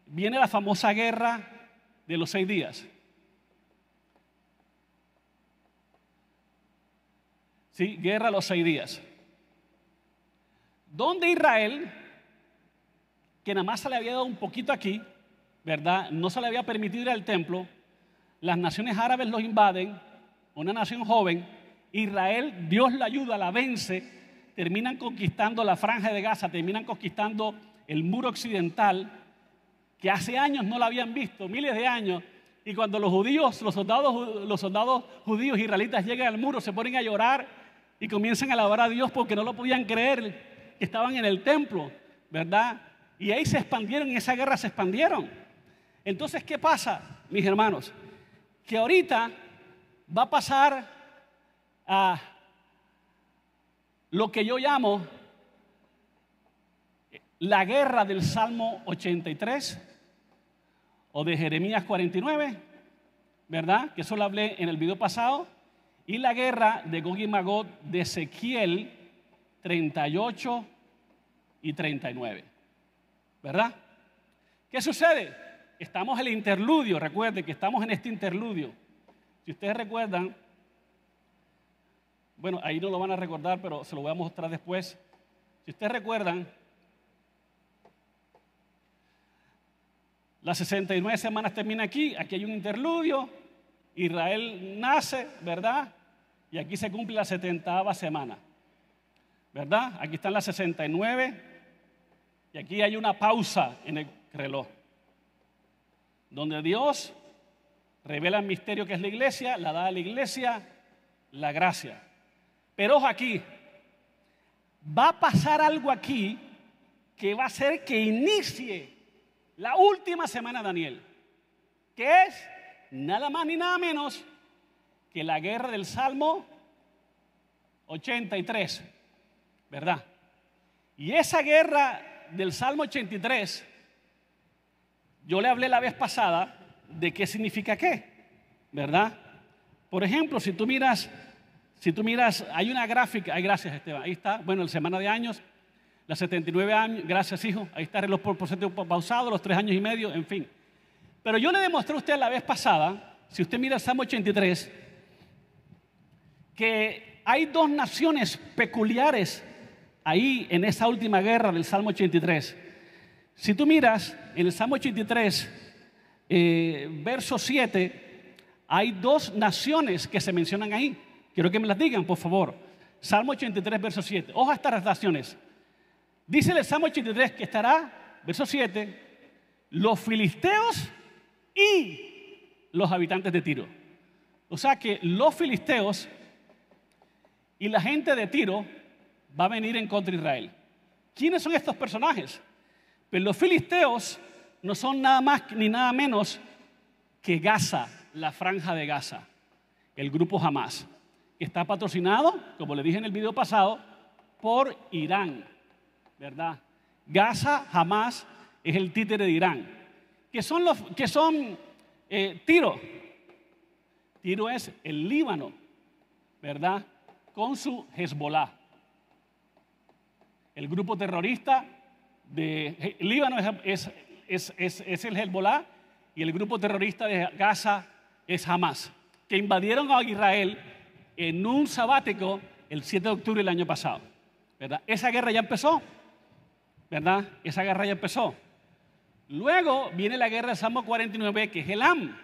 viene la famosa guerra de los 6 días. ¿Sí? Guerra de los 6 días. Donde Israel, que nada más se le había dado un poquito aquí, ¿verdad?, no se le había permitido ir al templo, las naciones árabes los invaden, una nación joven, Israel, Dios la ayuda, la vence, terminan conquistando la franja de Gaza, terminan conquistando el muro occidental, que hace años no lo habían visto, miles de años, y cuando los soldados judíos israelitas llegan al muro, se ponen a llorar y comienzan a alabar a Dios porque no lo podían creer, que estaban en el templo, ¿verdad? Y ahí se expandieron, en esa guerra se expandieron. Entonces, ¿qué pasa, mis hermanos? Que ahorita va a pasar a lo que yo llamo la guerra del Salmo 83 o de Jeremías 49, ¿verdad? Que eso lo hablé en el video pasado. Y la guerra de Gog y Magog de Ezequiel 38 y 39, ¿verdad? ¿Qué sucede? Estamos en el interludio, recuerden que estamos en este interludio. Si ustedes recuerdan, bueno, ahí no lo van a recordar, pero se lo voy a mostrar después. Si ustedes recuerdan, las 69 semanas termina aquí hay un interludio, Israel nace, ¿verdad? Y aquí se cumple la 70ª semana, ¿verdad? Aquí están las 69 y aquí hay una pausa en el reloj, donde Dios revela el misterio que es la iglesia, la da a la iglesia la gracia. Pero ojo aquí, va a pasar algo aquí que va a hacer que inicie la última semana de Daniel, que es nada más ni nada menos que la guerra del Salmo 83, ¿verdad? Y esa guerra del Salmo 83, yo le hablé la vez pasada de qué significa qué, ¿verdad? Por ejemplo, si tú miras, hay una gráfica, gracias Esteban, ahí está, bueno, la semana de años, las 79 años, gracias hijo, ahí está el reloj por ciento pausado, los 3 años y medio, en fin. Pero yo le demostré a usted la vez pasada, si usted mira el Salmo 83, que hay 2 naciones peculiares ahí en esa última guerra del Salmo 83. Si tú miras en el Salmo 83, verso 7, hay 2 naciones que se mencionan ahí. Quiero que me las digan, por favor. Salmo 83, verso 7. Ojo a estas naciones. Dice el Salmo 83 que estará, verso 7, los filisteos y los habitantes de Tiro. O sea que los filisteos y la gente de Tiro va a venir en contra de Israel. ¿Quiénes son estos personajes? Pues los filisteos no son nada más ni nada menos que Gaza, la franja de Gaza, el grupo Hamás, que está patrocinado, como le dije en el video pasado, por Irán, ¿verdad? Gaza, Hamás, es el títere de Irán. ¿Qué son Tiro? Tiro es el Líbano, ¿verdad? Con su Hezbollah. El grupo terrorista de Líbano es el Hezbollah y el grupo terrorista de Gaza es Hamás, que invadieron a Israel en un sabático el 7 de octubre del año pasado, ¿verdad? Esa guerra ya empezó. ¿verdad? Esa guerra ya empezó. Luego viene la guerra del Salmo 49, que es Elam,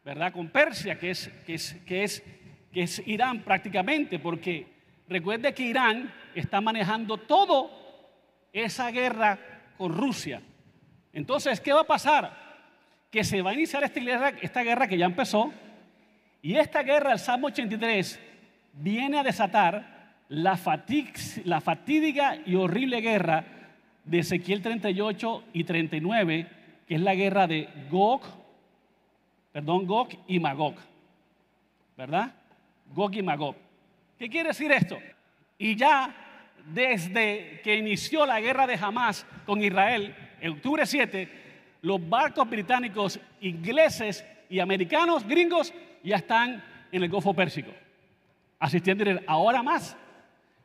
¿verdad? Con Persia, que es Irán prácticamente, porque recuerde que Irán está manejando toda esa guerra con Rusia. Entonces, ¿qué va a pasar? Que se va a iniciar esta guerra que ya empezó, y esta guerra del Salmo 83 viene a desatar la fatídica y horrible guerra de Ezequiel 38 y 39, que es la guerra de Gog y Magog, ¿verdad? Gog y Magog. ¿Qué quiere decir esto? Y ya desde que inició la guerra de Hamás con Israel, en octubre 7, los barcos británicos, ingleses y americanos, gringos, ya están en el Golfo Pérsico, asistiendo. Ahora más,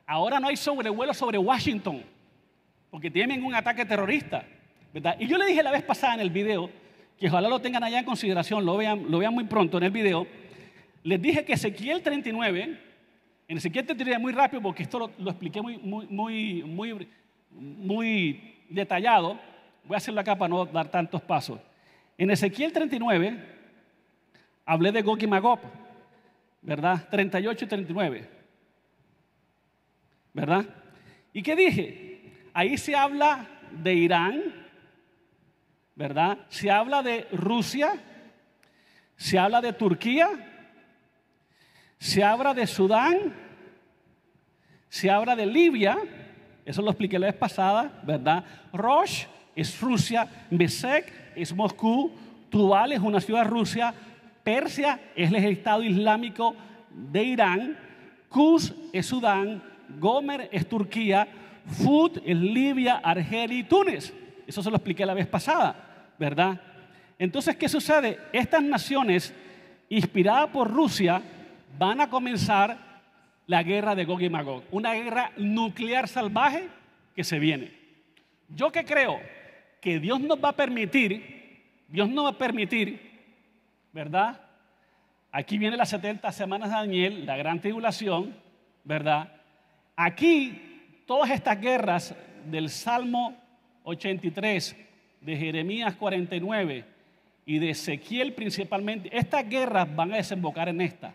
ahora no hay sobrevuelos sobre Washington, porque temen un ataque terrorista, ¿verdad? Y yo le dije la vez pasada en el video, que ojalá lo tengan allá en consideración, lo vean muy pronto en el video. Les dije que Ezequiel 39, en Ezequiel 39 muy rápido, porque esto lo expliqué muy detallado. Voy a hacerlo acá para no dar tantos pasos. En Ezequiel 39 hablé de Gog y Magog, ¿verdad? 38 y 39, ¿verdad? ¿Y qué dije? Ahí se habla de Irán, ¿verdad? Se habla de Rusia, se habla de Turquía, se habla de Sudán, se habla de Libia, eso lo expliqué la vez pasada, ¿verdad? Rosh es Rusia, Mesec es Moscú, Tubal es una ciudad rusa, Persia es el Estado Islámico de Irán, Kuz es Sudán, Gomer es Turquía, Fud es Libia, Argelia y Túnez. Eso se lo expliqué la vez pasada, ¿verdad? Entonces, ¿qué sucede? Estas naciones, inspiradas por Rusia, van a comenzar la guerra de Gog y Magog, una guerra nuclear salvaje que se viene. Yo que creo que Dios nos va a permitir, ¿verdad? Aquí viene las 70 semanas de Daniel, la gran tribulación, ¿verdad? Aquí, todas estas guerras del Salmo 83, de Jeremías 49 y de Ezequiel principalmente, estas guerras van a desembocar en esta,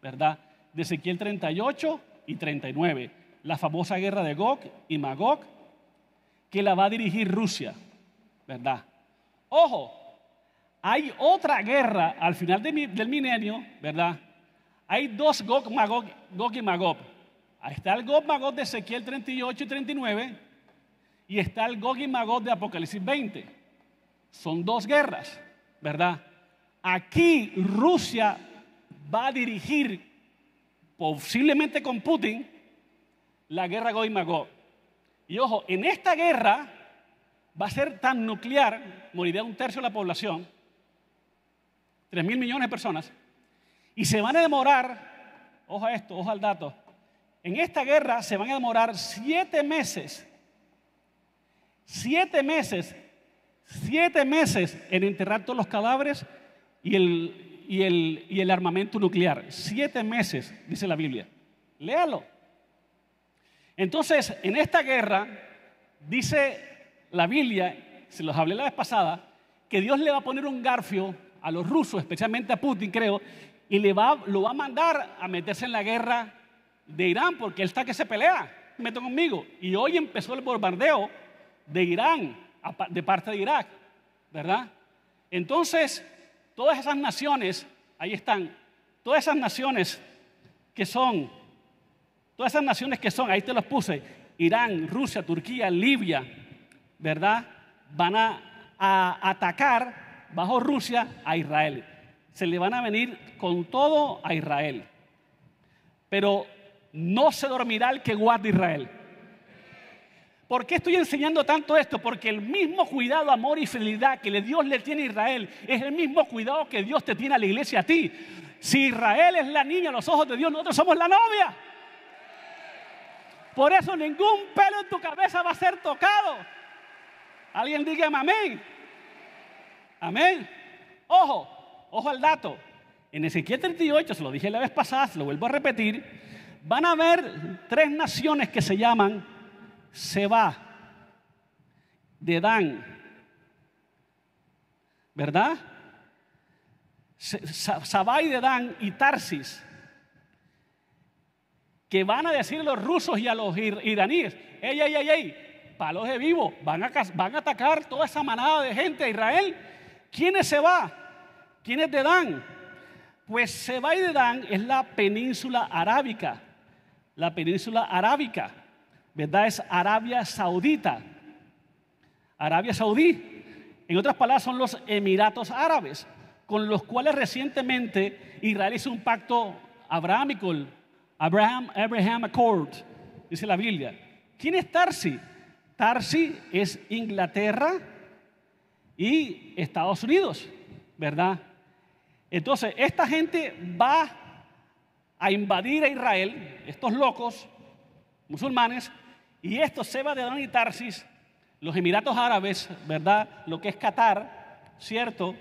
¿verdad? De Ezequiel 38 y 39, la famosa guerra de Gog y Magog, que la va a dirigir Rusia, ¿verdad? Ojo, hay otra guerra al final del milenio, ¿verdad? Hay dos Gog y Magog. Ahí está el Gog y Magog de Ezequiel 38 y 39 y está el Gog y Magog de Apocalipsis 20. Son dos guerras, ¿verdad? Aquí Rusia va a dirigir, posiblemente con Putin, la guerra Gog y Magog. Y ojo, en esta guerra va a ser tan nuclear, moriría 1/3 de la población, 3.000 millones de personas, y se van a demorar, ojo a esto, ojo al dato, en esta guerra se van a demorar 7 meses, 7 meses en enterrar todos los cadáveres y el armamento nuclear. 7 meses, dice la Biblia. Léalo. Entonces, en esta guerra, dice la Biblia, se los hablé la vez pasada, que Dios le va a poner un garfio a los rusos, especialmente a Putin, creo, y lo va a mandar a meterse en la guerra de Irán, porque él está que se pelea, meto conmigo. Y hoy empezó el bombardeo de Irán, de parte de Irak, ¿verdad? Entonces, todas esas naciones, ahí están, todas esas naciones que son, ahí te los puse, Irán, Rusia, Turquía, Libia, ¿verdad? Van a atacar bajo Rusia a Israel. Se le van a venir con todo a Israel. Pero no se dormirá el que guarde Israel. ¿Por qué estoy enseñando tanto esto? Porque el mismo cuidado, amor y fidelidad que Dios le tiene a Israel es el mismo cuidado que Dios te tiene a la iglesia, a ti. Si Israel es la niña a los ojos de Dios, nosotros somos la novia. Por eso ningún pelo en tu cabeza va a ser tocado. Alguien diga amén. Amén. Ojo al dato. En Ezequiel 38, se lo dije la vez pasada, se lo vuelvo a repetir, van a haber 3 naciones que se llaman Seba, de Dan, ¿verdad? Sabai de Dan y Tarsis, que van a decir a los rusos y a los iraníes, ey, palos de vivo, van a atacar toda esa manada de gente a Israel. ¿Quién es Seba? ¿Quién es Dedán? Pues Seba y Dedán es la península arábica. La península arábica, ¿verdad? Es Arabia Saudita. Arabia Saudí. En otras palabras, son los Emiratos Árabes, con los cuales recientemente Israel hizo un pacto abrahámico, Abraham Accord, dice la Biblia. ¿Quién es Tarsi? Tarsi es Inglaterra y Estados Unidos, ¿verdad? Entonces, esta gente va a invadir a Israel, estos locos musulmanes, y estos Seba de Adán y Tarsis, los Emiratos Árabes, ¿verdad? Lo que es Qatar, ¿cierto?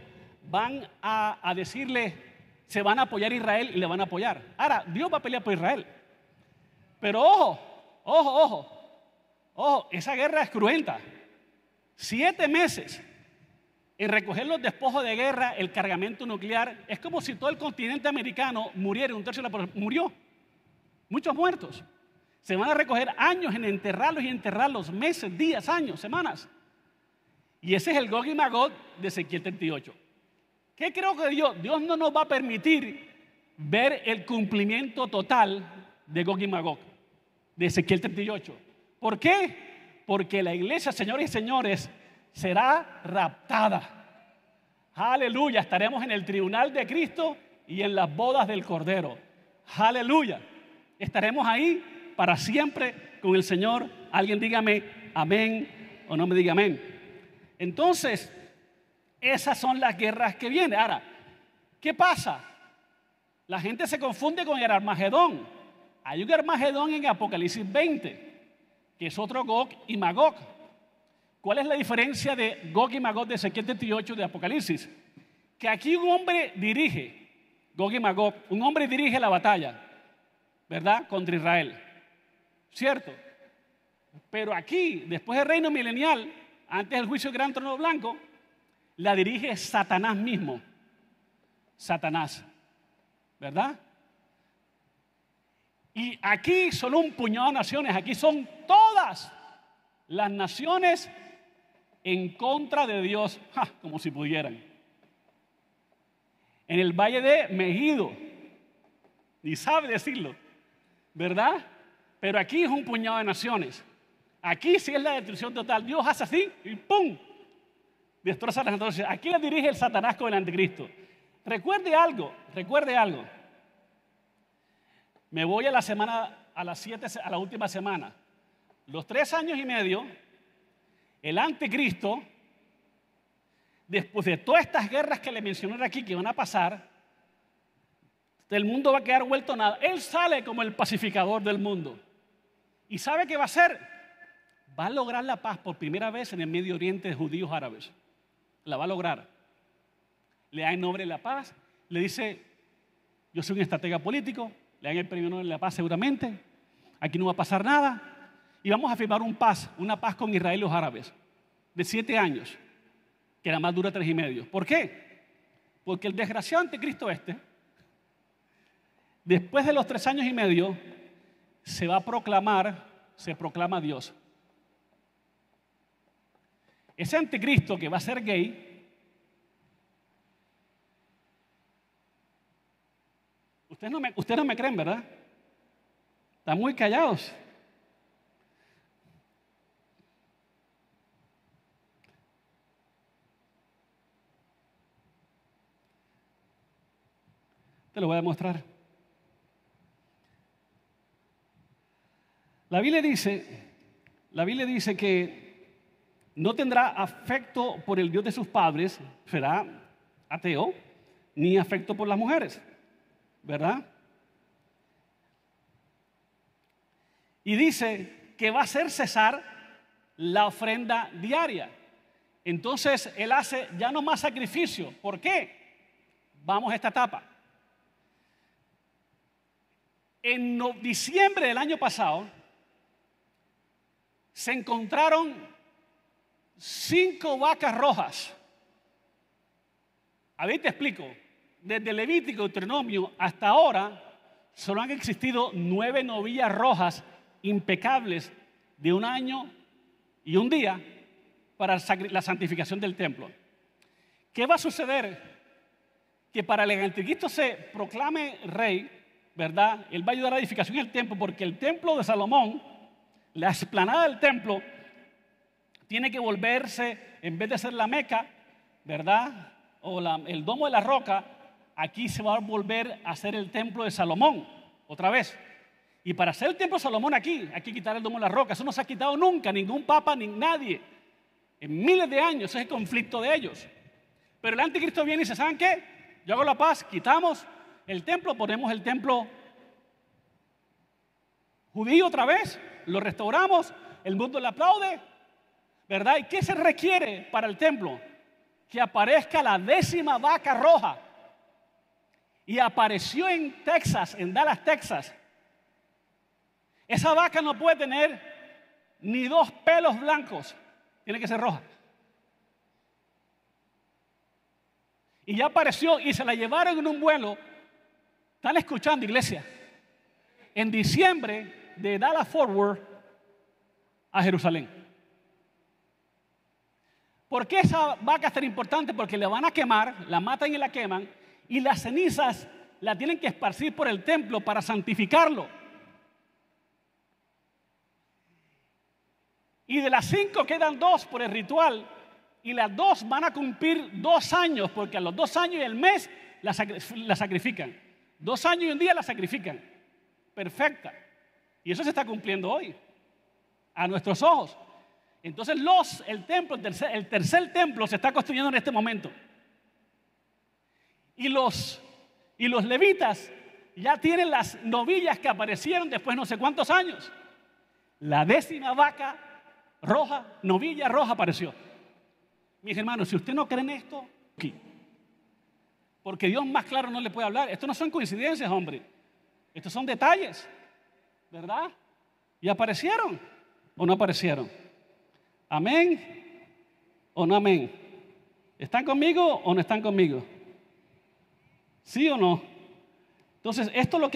Van a decirle, se van a apoyar a Israel y le van a apoyar. Ahora, Dios va a pelear por Israel. Pero ojo, esa guerra es cruenta. 7 meses en recoger los despojos de guerra, el cargamento nuclear. Es como si todo el continente americano muriera, un tercio de la población murió. Muchos muertos. Se van a recoger años en enterrarlos, meses, días, años, semanas. Y ese es el Gog y Magog de Ezequiel 38. ¿Qué creo que Dios? Dios no nos va a permitir ver el cumplimiento total de Gog y Magog, de Ezequiel 38. ¿Por qué? Porque la iglesia, señores y señores, será raptada. Aleluya, estaremos en el tribunal de Cristo y en las bodas del Cordero. Aleluya, estaremos ahí para siempre con el Señor. Alguien dígame amén o no me diga amén. Entonces, esas son las guerras que vienen. Ahora, ¿qué pasa? La gente se confunde con el Armagedón. Hay un Armagedón en Apocalipsis 20, que es otro Gog y Magog. ¿Cuál es la diferencia de Gog y Magog de Ezequiel 38 de Apocalipsis? Que aquí un hombre dirige, Gog y Magog, un hombre dirige la batalla, ¿verdad? Contra Israel, ¿cierto? Pero aquí, después del reino milenial, antes del juicio del gran trono blanco, la dirige Satanás mismo. Satanás, ¿verdad? Y aquí solo un puñado de naciones, aquí son todas las naciones en contra de Dios, como si pudieran. En el valle de Megido, ni sabe decirlo, ¿verdad? Pero aquí es un puñado de naciones. Aquí sí es la destrucción total. Dios hace así y ¡pum! Destroza las naciones. Aquí la dirige el Satanás con el anticristo. Recuerde algo. Me voy a la semana, a la última semana. Los 3 años y medio, el anticristo, después de todas estas guerras que le mencioné aquí que van a pasar, el mundo va a quedar vuelto a nada. Él sale como el pacificador del mundo. ¿Y sabe qué va a hacer? Va a lograr la paz por primera vez en el Medio Oriente de judíos árabes. La va a lograr. Le da el nombre de la paz, le dice, yo soy un estratega político, le dan el premio Nobel de la paz seguramente, aquí no va a pasar nada, y vamos a firmar una paz con Israel y los árabes, de 7 años, que nada más dura 3 y medio. ¿Por qué? Porque el desgraciado anticristo después de los 3 años y medio, se proclama Dios. Ese anticristo que va a ser gay, ustedes no me creen, ¿verdad? Están muy callados. Te lo voy a demostrar. La Biblia dice que no tendrá afecto por el Dios de sus padres, será ateo, ni afecto por las mujeres, ¿verdad? Y dice que va a hacer cesar la ofrenda diaria. Entonces él hace ya no más sacrificio. ¿Por qué? Vamos a esta etapa. En diciembre del año pasado se encontraron 5 vacas rojas. A ver, te explico. Desde Levítico y Deuteronomio hasta ahora, solo han existido 9 novillas rojas impecables de 1 año y 1 día para la santificación del templo. ¿Qué va a suceder? Que para el anticristo se proclame rey, ¿verdad? Él va a ayudar a la edificación del templo, porque el templo de Salomón, la explanada del templo, tiene que volverse, en vez de ser la Meca, ¿verdad? O el domo de la roca, aquí se va a volver a hacer el templo de Salomón, otra vez. Y para hacer el templo de Salomón aquí, hay que quitar el domo de la roca. Eso no se ha quitado nunca, ningún papa, ni nadie. En miles de años, ese es el conflicto de ellos. Pero el anticristo viene y dice, ¿saben qué? Yo hago la paz, quitamos el templo, ponemos el templo judío otra vez, lo restauramos, el mundo le aplaude, ¿verdad? ¿Y qué se requiere para el templo? Que aparezca la 10ª vaca roja. Y apareció en Texas, en Dallas, Texas. Esa vaca no puede tener ni 2 pelos blancos, tiene que ser roja. Y ya apareció y se la llevaron en un vuelo. ¿Están escuchando, iglesia? En diciembre, de Dallas Fort Worth a Jerusalén. ¿Por qué esa vaca es tan importante? Porque la van a quemar, la matan y la queman, y las cenizas la tienen que esparcir por el templo para santificarlo. Y de las 5 quedan 2 por el ritual, y las 2 van a cumplir 2 años, porque a los 2 años y el mes la sacrifican. 2 años y 1 día la sacrifican. Perfecta. Y eso se está cumpliendo hoy, a nuestros ojos. Entonces el tercer templo se está construyendo en este momento. Y los levitas ya tienen las novillas que aparecieron después de no sé cuántos años. La 10ª vaca roja, novilla roja apareció. Mis hermanos, si usted no cree en esto, aquí. Porque Dios más claro no le puede hablar. Esto no son coincidencias, hombre. Estos son detalles, ¿verdad? ¿Y aparecieron o no aparecieron? ¿Amén o no amén? ¿Están conmigo o no están conmigo? ¿Sí o no? Entonces, esto es lo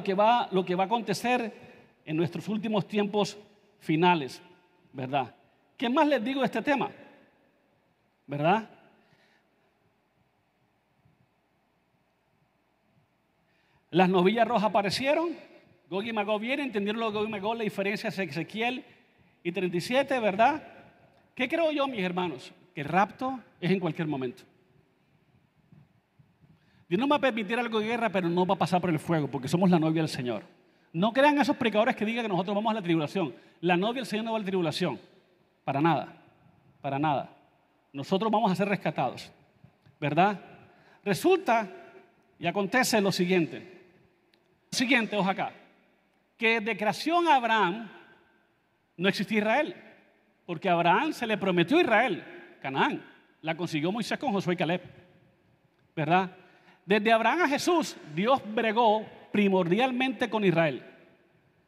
que va a acontecer en nuestros últimos tiempos finales, ¿verdad? ¿Qué más les digo de este tema? ¿Verdad? Las novillas rojas aparecieron, Gog y Magog vienen, entendieron lo de Gog y Magog, la diferencia es Ezequiel y 37, ¿verdad? ¿Qué creo yo, mis hermanos? Que el rapto es en cualquier momento. Dios no va a permitir algo de guerra, pero no va a pasar por el fuego, porque somos la novia del Señor. No crean esos predicadores que digan que nosotros vamos a la tribulación. La novia del Señor no va a la tribulación. Para nada, para nada. Nosotros vamos a ser rescatados, ¿verdad? Resulta y acontece lo siguiente. Ojo acá. Que de creación a Abraham no existía Israel. Porque a Abraham se le prometió a Israel, Canaán. La consiguió Moisés con Josué y Caleb, ¿verdad? Desde Abraham a Jesús, Dios bregó primordialmente con Israel.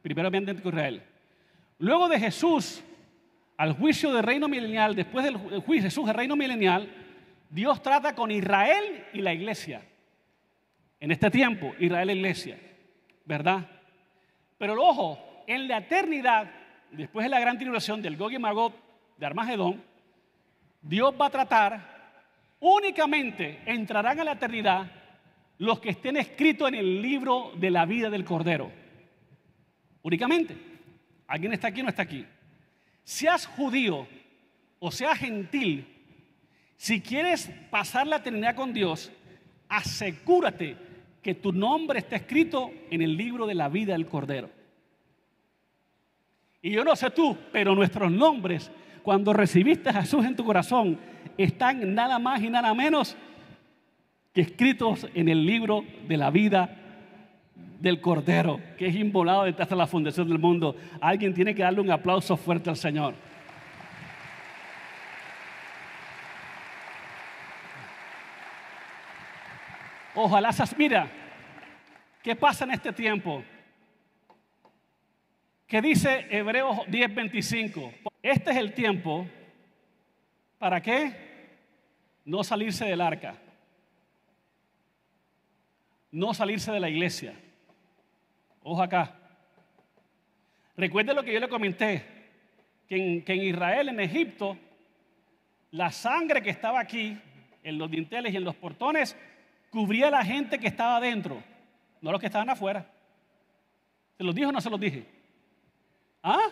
Primeramente con Israel. Luego de Jesús al juicio del reino milenial, después del juicio de Jesús del reino milenial, Dios trata con Israel y la iglesia. En este tiempo, Israel y la iglesia, ¿verdad? Pero ojo, en la eternidad, después de la gran tribulación del Gog y Magog de Armagedón, Dios va a tratar únicamente, entrarán a la eternidad los que estén escritos en el libro de la vida del Cordero. Únicamente. ¿Alguien está aquí o no está aquí? Seas judío o seas gentil, si quieres pasar la eternidad con Dios, asegúrate que tu nombre esté escrito en el libro de la vida del Cordero. Y yo no sé tú, pero nuestros nombres, cuando recibiste a Jesús en tu corazón, están nada más y nada menos que escritos en el libro de la vida del Cordero, que es inmolado desde hasta la fundación del mundo. Alguien tiene que darle un aplauso fuerte al Señor. Ojalá mira, ¿qué pasa en este tiempo? ¿Qué dice Hebreos 10:25? Este es el tiempo ¿Para qué? No salirse del arca. No salirse de la iglesia. Ojo acá. Recuerde lo que yo le comenté, que en Israel, en Egipto, la sangre que estaba aquí, en los dinteles y en los portones, cubría a la gente que estaba adentro, no los que estaban afuera. ¿Se los dije o no se los dije? ¿Ah?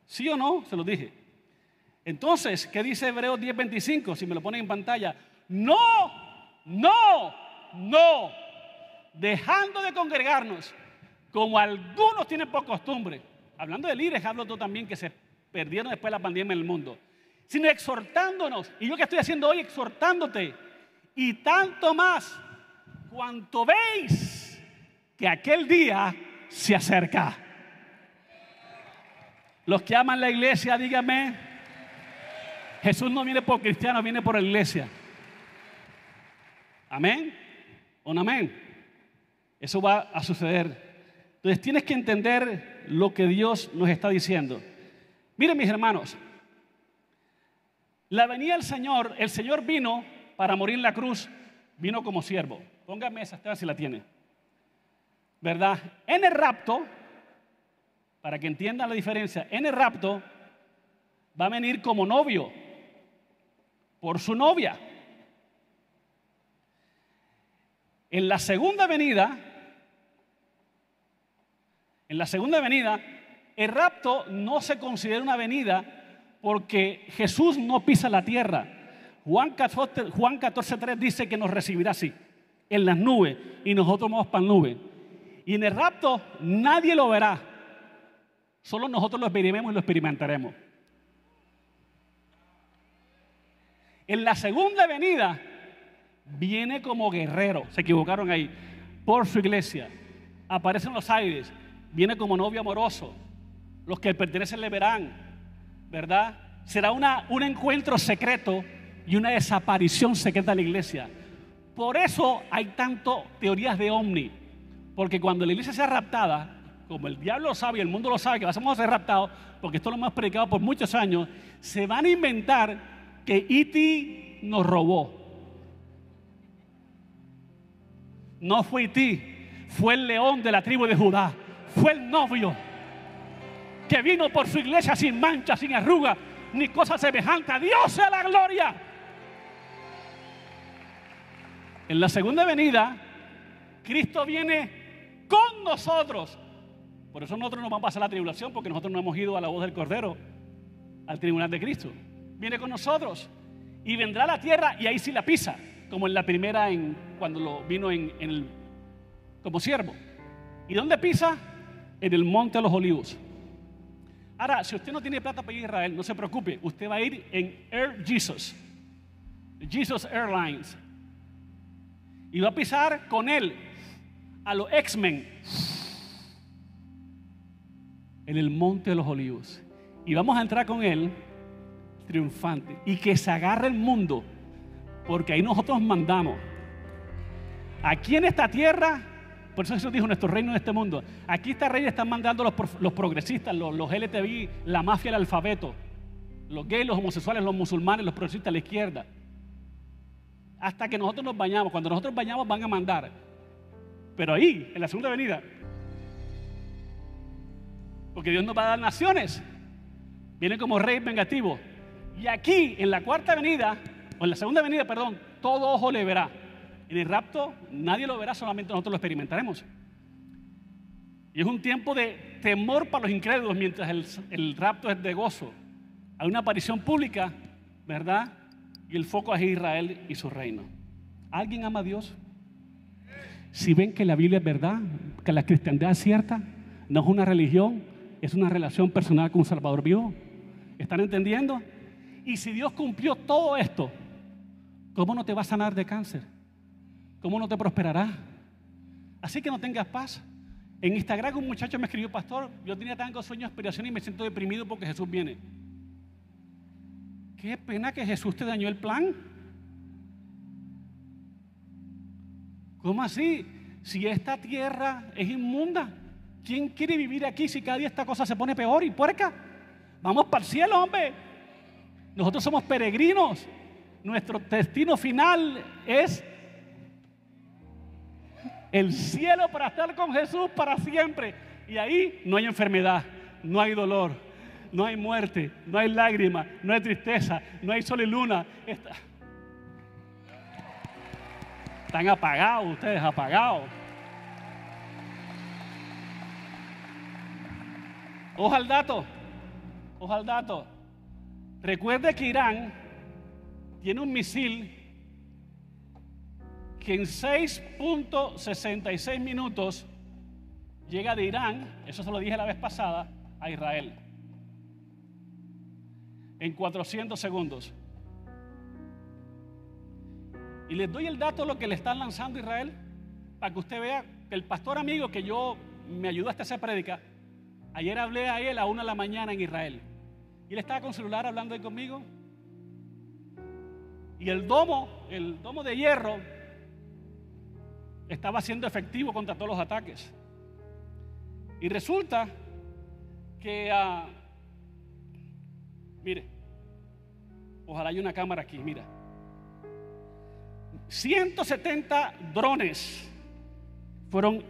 ¿Sí o no? Se los dije. Entonces, ¿qué dice Hebreos 10:25? Si me lo ponen en pantalla. No, dejando de congregarnos, como algunos tienen por costumbre. Hablando de líderes, hablo tú también que se perdieron después de la pandemia en el mundo. Sino exhortándonos. Y yo que estoy haciendo hoy, exhortándote. Y tanto más, cuanto veis que aquel día se acerca. Los que aman la iglesia, díganme. Jesús no viene por cristianos, viene por la iglesia. ¿Amén? ¿O no amén? Eso va a suceder. Entonces tienes que entender lo que Dios nos está diciendo. Miren, mis hermanos, la venida del Señor, el Señor vino para morir en la cruz, vino como siervo. Póngame esa, Esteban, si la tiene. ¿Verdad? En el rapto, para que entiendan la diferencia, en el rapto va a venir como novio por su novia. En la segunda venida, el rapto no se considera una venida porque Jesús no pisa la tierra. Juan 14:3 dice que nos recibirá así, en las nubes, y nosotros vamos para la nube. Y en el rapto nadie lo verá, solo nosotros lo veremos y lo experimentaremos. En la segunda venida viene como guerrero, se equivocaron ahí, por su iglesia. Aparece en los aires, viene como novio amoroso. Los que pertenecen le verán, ¿verdad? Será un encuentro secreto y una desaparición secreta de la iglesia. Por eso hay tanto teorías de ovni, porque cuando la iglesia sea raptada, como el diablo lo sabe y el mundo lo sabe que vamos a ser raptados, porque esto lo hemos predicado por muchos años, se van a inventar que E.T. nos robó. No fue E.T., fue el león de la tribu de Judá, fue el novio que vino por su iglesia sin mancha, sin arruga, ni cosa semejante. A Dios sea la gloria. En la segunda venida, Cristo viene con nosotros. Por eso nosotros no vamos a pasar la tribulación, porque nosotros no hemos ido a la voz del Cordero, al tribunal de Cristo. Viene con nosotros y vendrá a la tierra y ahí sí la pisa, como en la primera, cuando lo vino como siervo. ¿Y dónde pisa? En el monte de los olivos. Ahora, si usted no tiene plata para ir a Israel, no se preocupe, usted va a ir en Air Jesus Airlines, y va a pisar con él a los X-Men en el monte de los olivos, y vamos a entrar con él triunfante, y que se agarre el mundo, porque ahí nosotros mandamos. Aquí en esta tierra, por eso Jesús dijo, nuestro reino en este mundo, aquí esta reina están mandando los progresistas, los LGTBI, la mafia del alfabeto, los gays, los homosexuales, los musulmanes, los progresistas a la izquierda. Hasta que nosotros nos bañamos. Cuando nosotros bañamos van a mandar. Pero ahí, en la segunda venida, porque Dios nos va a dar naciones, viene como rey vengativo. Y aquí, en la cuarta venida, o en la segunda venida, perdón, todo ojo le verá. En el rapto nadie lo verá, solamente nosotros lo experimentaremos. Y es un tiempo de temor para los incrédulos, mientras el rapto es de gozo. Hay una aparición pública, ¿verdad? Y el foco es Israel y su reino. ¿Alguien ama a Dios? Si ven que la Biblia es verdad, que la cristiandad es cierta, no es una religión, es una relación personal con un Salvador vivo. ¿Están entendiendo? Y si Dios cumplió todo esto, ¿cómo no te va a sanar de cáncer? ¿Cómo no te prosperará? Así que no tengas paz. En Instagram un muchacho me escribió: pastor, yo tenía tantos sueños de aspiración y me siento deprimido porque Jesús viene. Qué pena que Jesús te dañó el plan. ¿Cómo así? Si esta tierra es inmunda, ¿quién quiere vivir aquí si cada día esta cosa se pone peor y puerca? Vamos para el cielo, hombre. Nosotros somos peregrinos. Nuestro destino final es el cielo para estar con Jesús para siempre. Y ahí no hay enfermedad, no hay dolor, no hay muerte, no hay lágrima, no hay tristeza, no hay sol y luna. Están apagados ustedes, apagados. Ojo al dato, ojo al dato. Recuerde que Irán tiene un misil que en 6.66 minutos llega de Irán, eso se lo dije la vez pasada, a Israel. En 400 segundos. Y les doy el dato de lo que le están lanzando a Israel, para que usted vea que el pastor amigo que me ayudó hasta esa prédica, ayer hablé a él a 1 de la mañana en Israel. Y él estaba con celular hablando ahí conmigo. Y el domo de hierro estaba siendo efectivo contra todos los ataques. Y resulta que, mire, ojalá haya una cámara aquí, mira. 170 drones fueron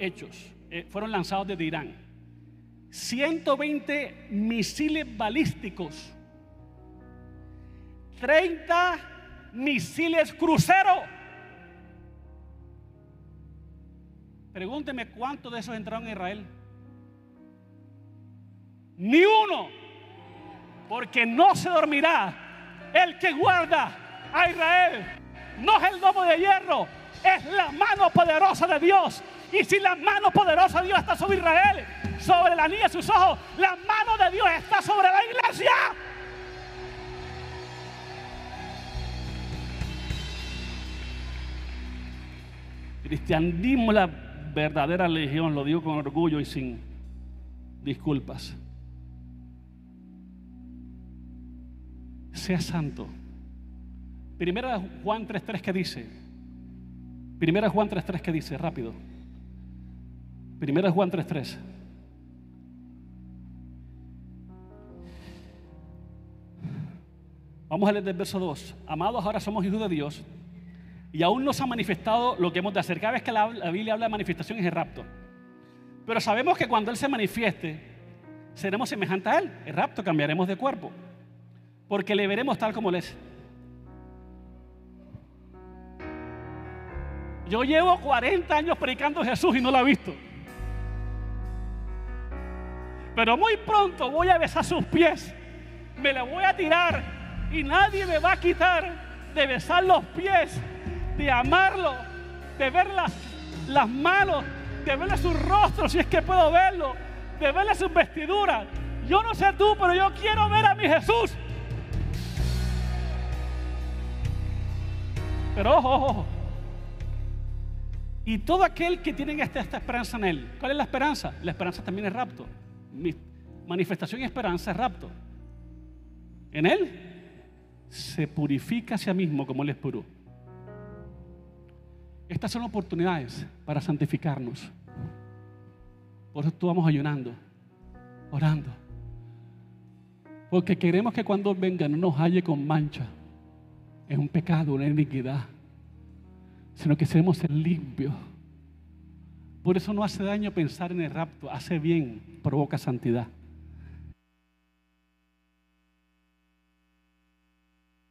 lanzados desde Irán. 120 misiles balísticos. 30 misiles crucero. Pregúnteme cuántos de esos entraron en Israel. Ni uno, porque no se dormirá el que guarda a Israel. No es el domo de hierro, es la mano poderosa de Dios. Y si la mano poderosa de Dios está sobre Israel, sobre la niña de sus ojos, la mano de Dios está sobre la iglesia. Cristianismo es la verdadera religión, lo digo con orgullo y sin disculpas. Sea santo. Primera de Juan 3:3 que dice. Primera de Juan 3:3 que dice, rápido. Primera de Juan 3:3. Vamos a leer del verso 2. Amados, ahora somos hijos de Dios y aún no se ha manifestado lo que hemos de hacer. Cada vez que la Biblia habla de manifestación es el rapto. Pero sabemos que cuando Él se manifieste, seremos semejantes a Él. El rapto, cambiaremos de cuerpo, porque le veremos tal como Él es. Yo llevo 40 años predicando a Jesús y no lo he visto. Pero muy pronto voy a besar sus pies. Me le voy a tirar y nadie me va a quitar de besar los pies, de amarlo, de ver las manos, de verle su rostro si es que puedo verlo, de verle sus vestiduras. Yo no sé tú, pero yo quiero ver a mi Jesús. Pero ojo, ojo. Y todo aquel que tiene esta esperanza en Él, ¿cuál es la esperanza? La esperanza también es rapto. Mi manifestación y esperanza es rapto. En Él se purifica a sí mismo como Él es puro. Estas son oportunidades para santificarnos. Por eso estamos ayunando, orando, porque queremos que cuando venga no nos halle con mancha en un pecado, una iniquidad, sino que seamos ser limpios. Por eso no hace daño pensar en el rapto, hace bien, provoca santidad.